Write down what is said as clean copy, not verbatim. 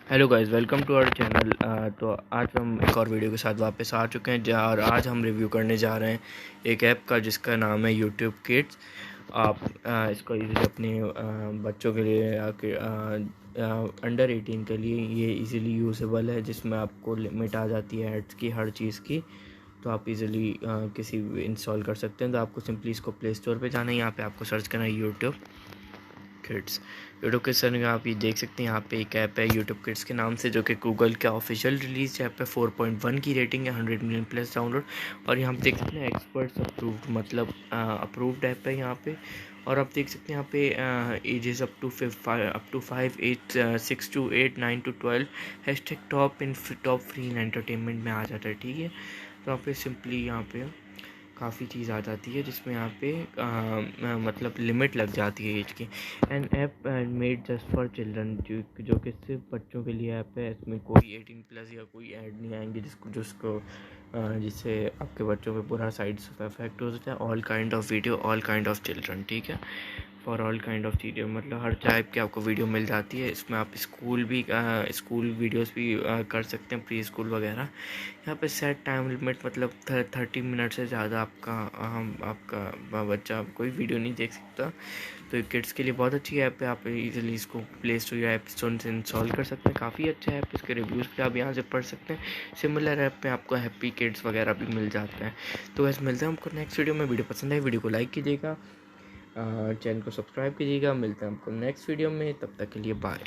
Hello guys, welcome to our channel. तो आज हम एक और वीडियो के साथ वापस आ चुके हैं और आज हम रिव्यू करने जा रहे हैं एक ऐप का जिसका नाम है यूट्यूब किड्स। आप इसको इजीली अपने बच्चों के लिए अंडर 18 के लिए ये इजीली यूज़ेबल है, जिसमें आपको लिमिट आ जाती है एड्स की, हर चीज़ की। तो आप इजीली किसी भी इंस्टॉल कर सकते हैं। तो आपको सिंपली इसको प्ले स्टोर पे जाना है, यहाँ पे आपको सर्च करना है यूट्यूब किड्स। यूट्यूब किड्स में आप ये देख सकते हैं, यहाँ पे एक ऐप है यूट्यूब किड्स के नाम से, जो कि गूगल का ऑफिशियल रिलीज ऐप है। 4.1 की रेटिंग है, 100 मिलियन प्लस डाउनलोड। और यहाँ पे देख सकते हैं एक्सपर्ट्स अप्रूव्ड, मतलब अप्रूव्ड ऐप है यहाँ पे। और आप देख सकते हैं यहाँ पे ages up to 5, 8, 6 to 8, 9 to 12 hashtag top free entertainment में आ जाता है, ठीक है। तो यहाँ पे सिंपली यहाँ पे काफ़ी चीज़ आ जाती है, जिसमें यहाँ पे मतलब लिमिट लग जाती है एज की। An app made just for children, जो कि सिर्फ बच्चों के लिए ऐप है। इसमें कोई 18 प्लस या कोई ऐड नहीं आएंगे जिससे आपके बच्चों पे बुरा साइड इफेक्ट हो सकता है। All kind of video, all kind of children, ठीक है। For all kind of video, मतलब हर टाइप की आपको वीडियो मिल जाती है। इसमें आप स्कूल वीडियोस भी कर सकते हैं, प्री स्कूल वगैरह। यहाँ पे सेट टाइम लिमिट, मतलब 30 मिनट से ज़्यादा आपका बच्चा कोई वीडियो नहीं देख सकता। तो किड्स के लिए बहुत अच्छी ऐप है। आप इजीली इसको प्ले स्टोर या ऐप स्टोर से इंस्टॉल कर सकते हैं। काफ़ी अच्छा ऐप, इसके रिव्यूज़ भी आप यहाँ से पढ़ सकते हैं। सिमिलर ऐप पे आपको हैप्पी किड्स वगैरह भी मिल जाते हैं। तो वैसे मिलते हैं हमको नेक्स्ट वीडियो में। वीडियो पसंद है वीडियो को लाइक कीजिएगा, चैनल को सब्सक्राइब कीजिएगा। मिलते हैं हमको नेक्स्ट वीडियो में, तब तक के लिए बाय।